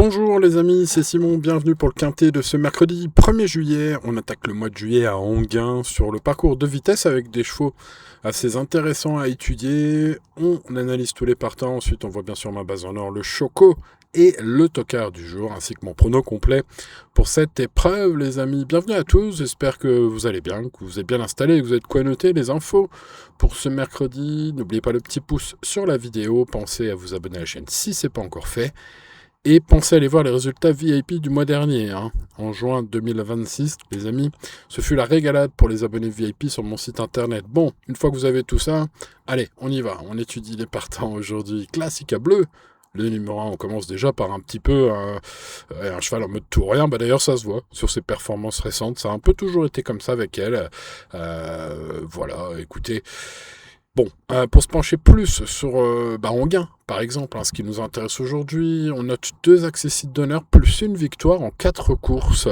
Bonjour les amis, c'est Simon, bienvenue pour le quintet de ce mercredi 1er juillet. On attaque le mois de juillet à Enghien sur le parcours de vitesse avec des chevaux assez intéressants à étudier. On analyse tous les partants, ensuite on voit bien sûr ma base en or, le Choco et le tocard du jour, ainsi que mon prono complet pour cette épreuve les amis. Bienvenue à tous, j'espère que vous allez bien, que vous êtes bien installés, que vous avez de quoi noter les infos pour ce mercredi. N'oubliez pas le petit pouce sur la vidéo, pensez à vous abonner à la chaîne si ce n'est pas encore fait. Et pensez à aller voir les résultats VIP du mois dernier, en juin 2026, les amis. Ce fut la régalade pour les abonnés VIP sur mon site internet. Bon, une fois que vous avez tout ça, allez, on y va. On étudie les partants aujourd'hui. Classique à bleu. Le numéro 1, on commence déjà par un petit peu un cheval en mode tout rien. Bah d'ailleurs, ça se voit sur ses performances récentes. Ça a un peu toujours été comme ça avec elle. Voilà, écoutez. Bon, pour se pencher plus sur Enghien, par exemple, ce qui nous intéresse aujourd'hui, on note 2 accessites d'honneur plus une victoire en 4 courses.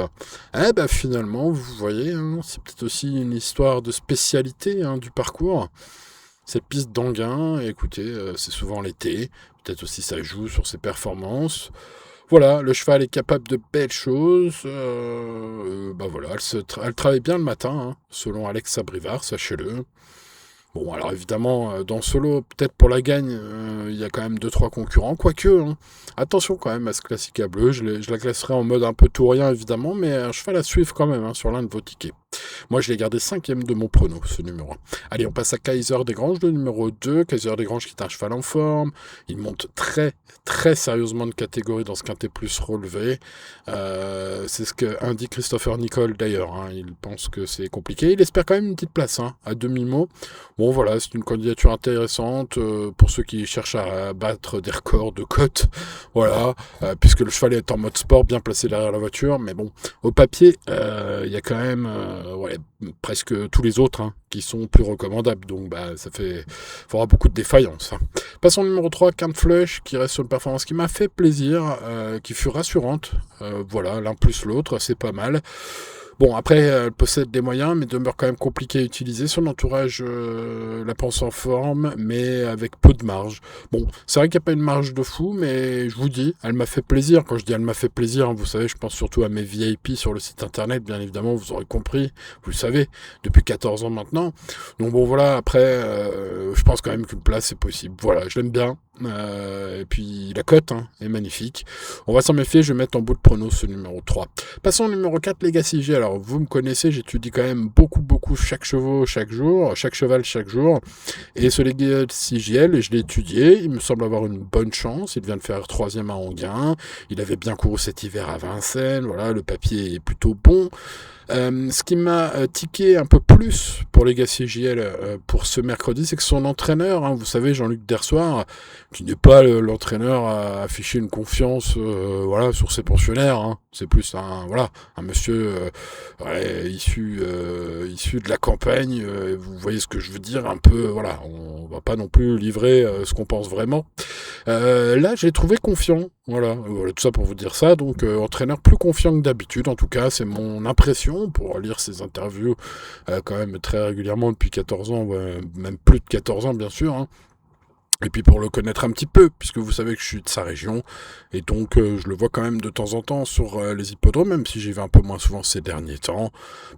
Finalement, vous voyez, c'est peut-être aussi une histoire de spécialité du parcours. Cette piste d'Enghien, écoutez, c'est souvent l'été, peut-être aussi ça joue sur ses performances. Voilà, le cheval est capable de belles choses. Voilà, elle travaille bien le matin, selon Alex Sabrivard, sachez-le. Bon, alors évidemment, dans ce lot, peut-être pour la gagne, il y a quand même 2-3 concurrents, quoique. Attention quand même à ce classique à bleu, je la classerai en mode un peu tout rien évidemment, mais un cheval à suivre quand même sur l'un de vos tickets. Moi, je l'ai gardé 5e de mon prono, ce numéro 1. Allez, on passe à Kaiser des Granges, le numéro 2. Kaiser des Granges qui est un cheval en forme. Il monte très, très sérieusement de catégorie dans ce quintet plus relevé. C'est ce que indique Christopher Nicole d'ailleurs. Il pense que c'est compliqué. Il espère quand même une petite place, à demi-mot. Bon, voilà, c'est une candidature intéressante pour ceux qui cherchent à battre des records de cote. Voilà, puisque le cheval est en mode sport, bien placé derrière la voiture. Mais bon, au papier, il y a quand même presque tous les autres qui sont plus recommandables. Donc ça fera beaucoup de défaillances. Passons au numéro 3, Count Flush, qui reste sur une performance qui m'a fait plaisir, qui fut rassurante. Voilà, l'un plus l'autre, c'est pas mal. Bon, après, elle possède des moyens, mais demeure quand même compliquée à utiliser. Son entourage la pense en forme, mais avec peu de marge. Bon, c'est vrai qu'il n'y a pas une marge de fou, mais je vous dis, elle m'a fait plaisir. Quand je dis elle m'a fait plaisir, vous savez, je pense surtout à mes VIP sur le site internet, bien évidemment, vous aurez compris, vous le savez, depuis 14 ans maintenant. Donc bon, voilà, après, je pense quand même qu'une place est possible. Voilà, je l'aime bien. Et puis la cote est magnifique. On va s'en méfier, je vais mettre en bout de prono ce numéro 3. Passons au numéro 4, Legacy G. Alors vous me connaissez, j'étudie quand même beaucoup chaque cheval chaque jour. Et ce Legacy GL, je l'ai étudié, il me semble avoir une bonne chance. Il vient de faire 3e à Enghien. Il avait bien couru cet hiver à Vincennes. Voilà, le papier est plutôt bon. Ce qui m'a tiqué un peu plus pour Legacy JL pour ce mercredi, c'est que son entraîneur, vous savez, Jean-Luc Dersoir, qui n'est pas l'entraîneur à afficher une confiance sur ses pensionnaires, c'est plus un monsieur issu de la campagne, vous voyez ce que je veux dire, un peu, on va pas non plus livrer ce qu'on pense vraiment. Là, j'ai trouvé confiant, voilà, tout ça pour vous dire ça, donc entraîneur plus confiant que d'habitude, en tout cas, c'est mon impression, pour lire ses interviews quand même très régulièrement depuis 14 ans, même plus de 14 ans bien sûr, Et puis pour le connaître un petit peu, puisque vous savez que je suis de sa région, et donc je le vois quand même de temps en temps sur les hippodromes, même si j'y vais un peu moins souvent ces derniers temps.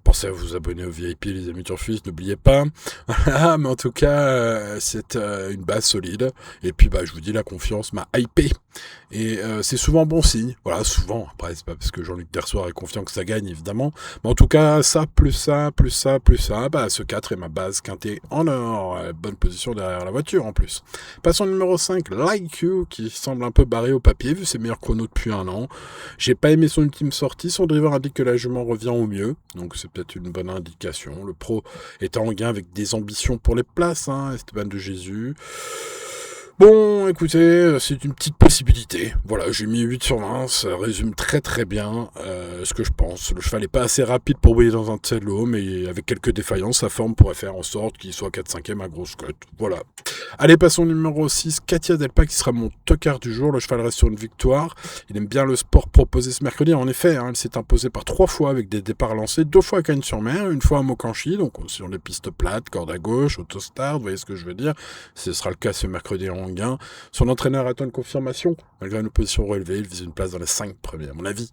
Pensez à vous abonner au VIP, les amis turfistes, n'oubliez pas. Voilà, mais en tout cas, c'est une base solide. Et puis je vous dis, la confiance m'a hypé. Et c'est souvent bon signe. Voilà, souvent. Après, c'est pas parce que Jean-Luc Dersoir est confiant que ça gagne, évidemment. Mais en tout cas, ça, plus ça, ce 4 est ma base quintet en or. Bonne position derrière la voiture, en plus. Passons au numéro 5, Like You, qui semble un peu barré au papier, vu ses meilleurs chronos depuis un an. J'ai pas aimé son ultime sortie, son driver indique que la jument revient au mieux, donc c'est peut-être une bonne indication. Le pro est en gain avec des ambitions pour les places, Esteban de Jésus. Bon, écoutez, c'est une petite possibilité. Voilà, j'ai mis 8 sur 20, ça résume très très bien ce que je pense. Le cheval n'est pas assez rapide pour briller dans un tel lot, mais avec quelques défaillances, sa forme pourrait faire en sorte qu'il soit 4-5e à grosse cote. Voilà. Allez, passons au numéro 6, Katia Delpa, qui sera mon tocard du jour. Le cheval reste sur une victoire. Il aime bien le sport proposé ce mercredi. En effet, elle s'est imposée par 3 fois avec des départs lancés, 2 fois à Cagnes-sur-Mer, une fois à Mokanchi, donc sur les pistes plates, corde à gauche, autostart, vous voyez ce que je veux dire. Ce sera le cas ce mercredi en Anguin. Son entraîneur attend une confirmation. Malgré une opposition relevée, il vise une place dans les 5 premiers. À mon avis,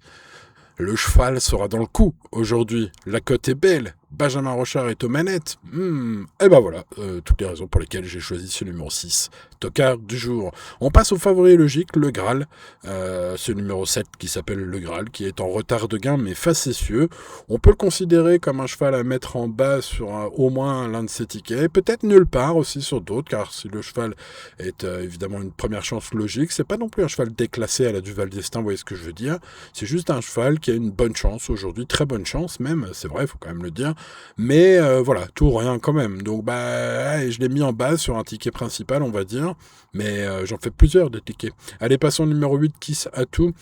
le cheval sera dans le coup aujourd'hui. La cote est belle. Benjamin Rochard est aux manettes. Et ben voilà, toutes les raisons pour lesquelles j'ai choisi ce numéro 6, tocard du jour. On passe au favori logique, le Graal. Ce numéro 7 qui s'appelle le Graal, qui est en retard de gain mais facétieux. On peut le considérer comme un cheval à mettre en bas sur au moins l'un de ses tickets. Peut-être nulle part aussi sur d'autres, car si le cheval est évidemment une première chance logique, c'est pas non plus un cheval déclassé à la Duval d'Estaing, vous voyez ce que je veux dire. C'est juste un cheval qui a une bonne chance aujourd'hui, très bonne chance même, c'est vrai, il faut quand même le dire. Mais voilà, tout ou rien quand même. Donc je l'ai mis en base sur un ticket principal, on va dire. Mais j'en fais plusieurs des tickets. Allez, passons au numéro 8, Kiss Atout.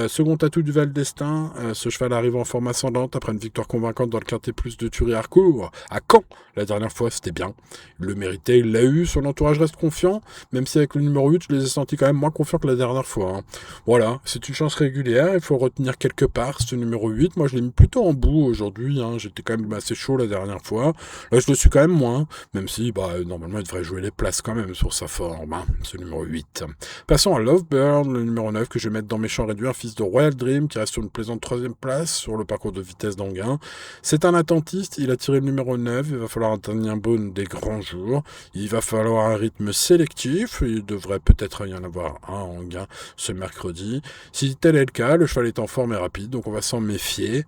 Second atout du Val d'Estaing. Ce cheval arrive en forme ascendante après une victoire convaincante dans le Quintet Plus de Thury-Harcourt. À Caen, la dernière fois, c'était bien. Il le méritait, il l'a eu. Son entourage reste confiant. Même si avec le numéro 8, je les ai sentis quand même moins confiants que la dernière fois. Hein. Voilà, c'est une chance régulière. Il faut retenir quelque part ce numéro 8. Moi, je l'ai mis plutôt en bout aujourd'hui. Hein. J'étais quand même assez chaud la dernière fois. Là, je le suis quand même moins. Même si, normalement, il devrait jouer les places quand même sur sa forme. Hein. Ce numéro 8. Passons à Lovebird, le numéro 9 que je vais mettre dans mes champs réduits, un fils de Royal Dream qui reste sur une plaisante 3e place sur le parcours de vitesse d'Anguin. C'est un attentiste, il a tiré le numéro 9, il va falloir atteindre un bonne des grands jours, il va falloir un rythme sélectif, il devrait peut-être y en avoir un à Anguin ce mercredi. Si tel est le cas, le cheval est en forme et rapide, donc on va s'en méfier.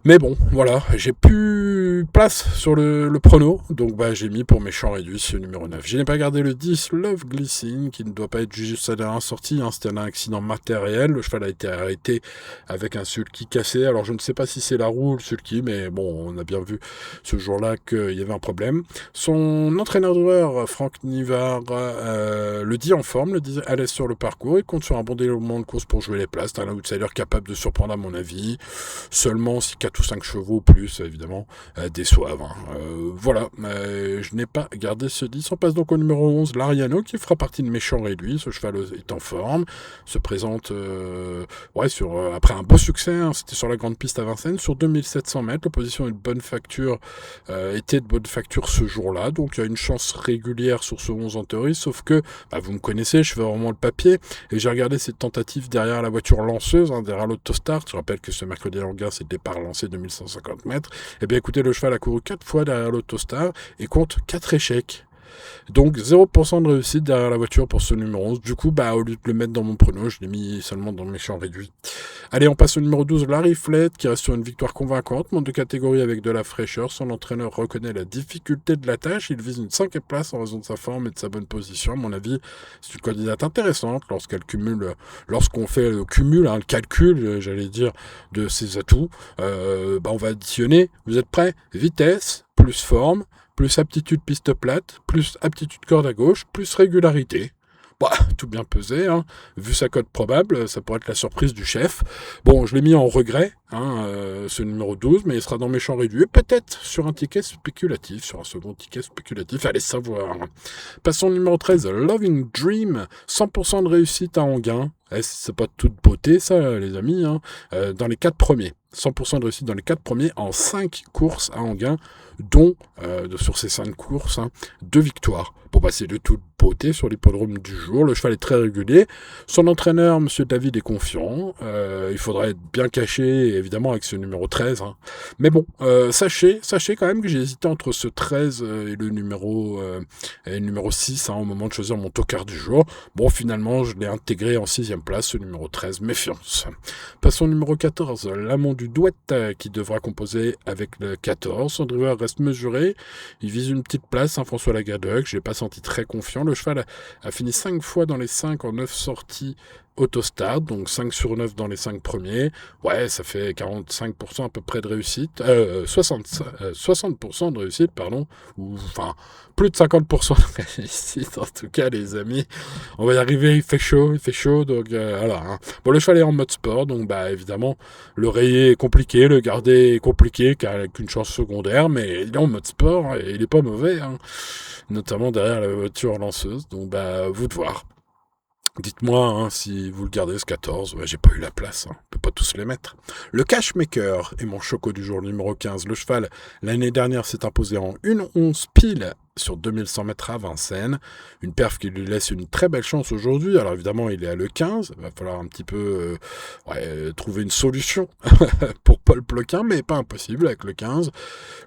Mais bon, voilà, j'ai plus place sur le prono, donc j'ai mis pour mes champs réduits ce numéro 9. Je n'ai pas gardé le 10, Love Glycine, qui ne doit pas être jugé sur sa dernière sortie, hein, c'était un accident matériel, le cheval a été arrêté avec un sulky cassé, alors je ne sais pas si c'est la roue ou le sulky, mais bon, on a bien vu ce jour-là qu'il y avait un problème. Son entraîneur d'horreur, Franck Nivard, le dit en forme, le dit à l'aise sur le parcours, il compte sur un bon développement de course pour jouer les places, c'est un outsider capable de surprendre à mon avis, seulement si 4 ou 5 chevaux plus, évidemment, déçoivent. Hein. Voilà, je n'ai pas gardé ce 10. On passe donc au numéro 11, l'Ariano, qui fera partie de mes champs réduits. Ce cheval est en forme, se présente après un beau succès, hein, c'était sur la grande piste à Vincennes, sur 2700 mètres. L'opposition est de bonne facture, était de bonne facture ce jour-là, donc il y a une chance régulière sur ce 11 en théorie, sauf que, vous me connaissez, je fais vraiment le papier, et j'ai regardé cette tentative derrière la voiture lanceuse, hein, derrière l'Autostart. Je rappelle que ce mercredi à Anguin, c'est le départ lancé 2150 mètres, et bien écoutez, le cheval a couru 4 fois derrière l'Autostar et compte 4 échecs. Donc 0% de réussite derrière la voiture pour ce numéro 11. Du coup, au lieu de le mettre dans mon prono, je l'ai mis seulement dans mes champs réduits. Allez, on passe au numéro 12, Larry Flett, qui reste sur une victoire convaincante, monte de catégorie avec de la fraîcheur. Son entraîneur reconnaît la difficulté de la tâche. Il vise une 5e place en raison de sa forme et de sa bonne position. À mon avis, c'est une candidate intéressante lorsqu'on fait le cumul, le calcul, j'allais dire, de ses atouts. On va additionner. Vous êtes prêts? Vitesse, plus forme, plus aptitude piste plate, plus aptitude corde à gauche, plus régularité. Tout bien pesé, hein. Vu sa cote probable, ça pourrait être la surprise du chef. Bon, je l'ai mis en regret, ce numéro 12, mais il sera dans mes champs réduits, peut-être sur un ticket spéculatif, sur un second ticket spéculatif, allez savoir. Passons au numéro 13, Loving Dream, 100% de réussite à Anguin. C'est pas de toute beauté, ça, les amis, hein. Dans les 4 premiers. 100% de réussite dans les 4 premiers en 5 courses à Anguin, dont, sur ces 5 courses, 2 victoires. C'est de toute beauté sur l'hippodrome du jour. Le cheval est très régulier. Son entraîneur, M. David, est confiant. Il faudrait être bien caché, évidemment, avec ce numéro 13. Hein. Mais bon, sachez quand même que j'ai hésité entre ce 13 et le numéro 6 au moment de choisir mon tocard du jour. Bon, finalement, je l'ai intégré en 6e place, ce numéro 13. Méfiance. Passons au numéro 14, l'amont du Douette, qui devra composer avec le 14. Son driver reste mesuré. Il vise une petite place, François Lagadec. Je l'ai pas senti très confiant. Le cheval a fini 5 fois dans les 5 en 9 sorties Autostart, donc 5 sur 9 dans les 5 premiers. Ouais, ça fait 45% à peu près de réussite. 60% de réussite, pardon. Ou, enfin, plus de 50% de réussite, en tout cas, les amis. On va y arriver, il fait chaud, donc voilà. Hein. Bon, le cheval est en mode sport, donc évidemment, le rayer est compliqué, le garder est compliqué, car avec une chance secondaire, mais il est en mode sport, et il est pas mauvais, hein. Notamment derrière la voiture lanceuse, donc vous de voir. Dites-moi si vous le gardez ce 14, j'ai pas eu la place, on peut pas tous les mettre. Le Cashmaker est mon choco du jour numéro 15. Le cheval, l'année dernière, s'est imposé en 1-11 pile sur 2100 mètres à Vincennes. Une perf qui lui laisse une très belle chance aujourd'hui. Alors évidemment, il est à le 15. Il va falloir un petit peu trouver une solution pour Paul Ploquin, mais pas impossible avec le 15.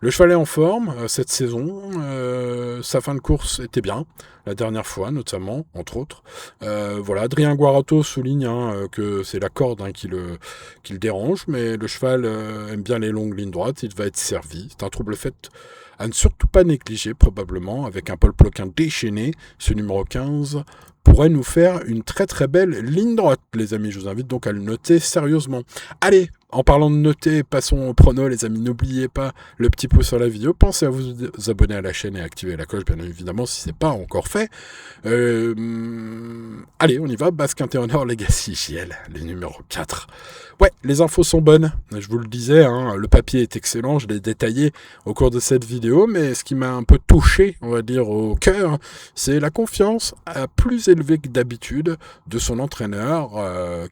Le cheval est en forme cette saison. Sa fin de course était bien. La dernière fois, notamment, entre autres. Adrien Guarato souligne que c'est la corde qui le dérange, mais le cheval aime bien les longues lignes droites. Il va être servi. C'est un trouble fait à ne surtout pas négliger, probablement, avec un Paul Ploquin déchaîné. Ce numéro 15 pourrait nous faire une très très belle ligne droite, les amis. Je vous invite donc à le noter sérieusement. Allez, en parlant de noter, passons au prono, les amis. N'oubliez pas le petit pouce sur la vidéo. Pensez à vous abonner à la chaîne et activer la cloche, bien évidemment, si ce n'est pas encore fait. Allez, on y va. Basse Quintet Honor Legacy JL, les numéros 4. Ouais, les infos sont bonnes. Je vous le disais, le papier est excellent. Je l'ai détaillé au cours de cette vidéo. Mais ce qui m'a un peu touché, on va dire, au cœur, c'est la confiance plus élevée que d'habitude de son entraîneur,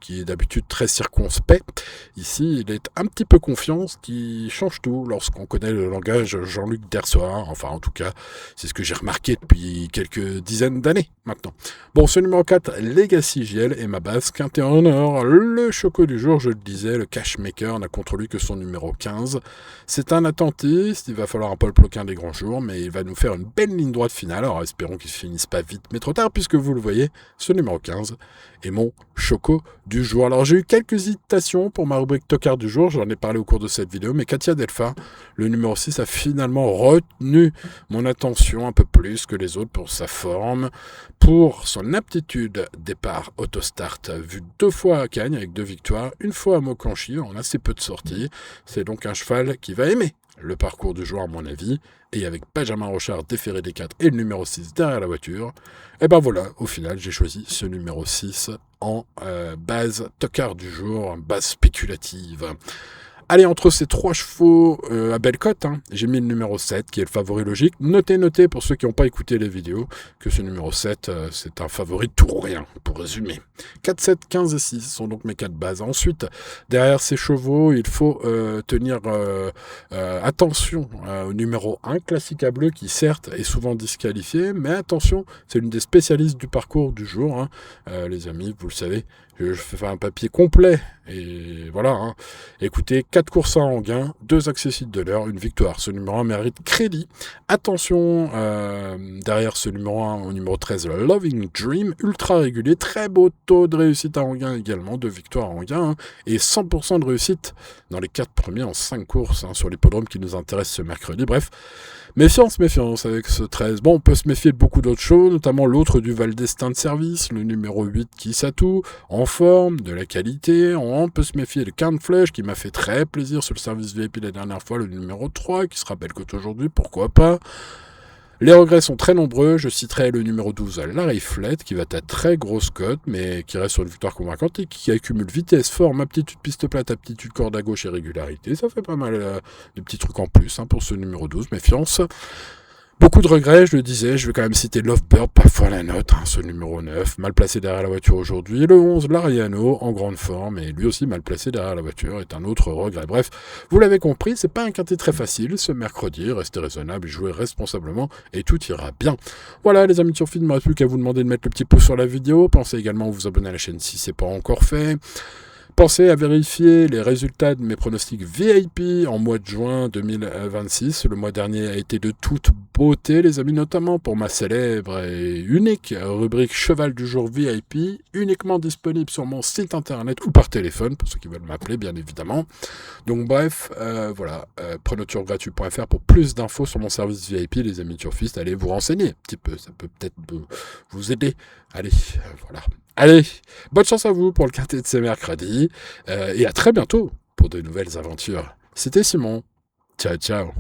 qui est d'habitude très circonspect. Ici, il est un petit peu confiant, ce qui change tout lorsqu'on connaît le langage Jean-Luc Dersoir. Enfin, en tout cas, c'est ce que j'ai remarqué depuis quelques dizaines d'années maintenant. Bon, ce numéro 4, Legacy JL, est ma base Quintet Honor. Le choco du jour, je le disais, le cashmaker n'a contre lui que son numéro 15. C'est un attentiste, il va falloir un Paul Ploquin des grands jours, mais il va nous faire une belle ligne droite finale. Alors espérons qu'il ne finisse pas vite, mais trop tard, puisque vous le voyez, ce numéro 15 est mon choco du jour. Alors j'ai eu quelques hésitations pour ma rubrique tocard du jour, j'en ai parlé au cours de cette vidéo, mais Katia Delpha, le numéro 6, a finalement retenu mon attention un peu plus que les autres pour sa forme, pour son aptitude départ autostart, vu 2 fois à Cagnes avec 2 victoires, une fois à Maucanchi en assez peu de sorties. C'est donc un cheval qui va aimer le parcours du jour à mon avis, et avec Benjamin Rochard déféré des 4 et le numéro 6 derrière la voiture, et ben voilà, au final j'ai choisi ce numéro 6 en base tocard du jour, en base spéculative. Allez, entre ces 3 chevaux à belle cote, j'ai mis le numéro 7, qui est le favori logique. Notez, pour ceux qui n'ont pas écouté les vidéos, que ce numéro 7, c'est un favori tout ou rien, pour résumer. 4, 7, 15 et 6 sont donc mes 4 bases. Ensuite, derrière ces chevaux, il faut tenir attention au numéro 1, Classica Bleu, qui certes est souvent disqualifié, mais attention, c'est l'une des spécialistes du parcours du jour. Les amis, vous le savez, je fais un papier complet, et voilà. Écoutez, 4 courses à Anguin, 2 accessibles de l'heure, une victoire. Ce numéro 1 mérite crédit. Attention, derrière ce numéro 1, au numéro 13, Loving Dream, ultra régulier, très beau taux de réussite à Anguin également, 2 victoires à Anguin, et 100% de réussite dans les 4 premiers en 5 courses sur l'hippodrome qui nous intéresse ce mercredi. Bref, méfiance avec ce 13. Bon, on peut se méfier de beaucoup d'autres choses, notamment l'autre du Val d'Estaing de service, le numéro 8 qui s'atoue, en forme, de la qualité. On peut se méfier de Quinte Flèche qui m'a fait très plaisir sur le service VIP la dernière fois, le numéro 3 qui se rappelle qu'aujourd'hui, pourquoi pas. Les regrets sont très nombreux, je citerai le numéro 12, La Riflette, qui va être à très grosse cote, mais qui reste sur une victoire convaincante et qui accumule vitesse, forme, aptitude piste plate, aptitude corde à gauche et régularité. Ça fait pas mal de petits trucs en plus pour ce numéro 12, méfiance. Beaucoup de regrets, je le disais, je vais quand même citer Lovebird, parfois la note, ce numéro 9, mal placé derrière la voiture aujourd'hui. Le 11, Lariano, en grande forme, et lui aussi mal placé derrière la voiture, est un autre regret. Bref, vous l'avez compris, c'est pas un quintet très facile ce mercredi, restez raisonnable, jouez responsablement, et tout ira bien. Voilà les amis de Turfit, il ne me reste plus qu'à vous demander de mettre le petit pouce sur la vidéo, pensez également à vous abonner à la chaîne si ce n'est pas encore fait. Pensez à vérifier les résultats de mes pronostics VIP en mois de juin 2026. Le mois dernier a été de toute beauté, les amis, notamment pour ma célèbre et unique rubrique Cheval du jour VIP, uniquement disponible sur mon site internet ou par téléphone, pour ceux qui veulent m'appeler, bien évidemment. Donc bref, pronoturgratuit.fr pour plus d'infos sur mon service VIP, les amis turfistes. Allez vous renseigner un petit peu, ça peut peut-être vous aider. Allez, voilà. Allez, bonne chance à vous pour le quintet de ce mercredi, et à très bientôt pour de nouvelles aventures. C'était Simon. Ciao, ciao.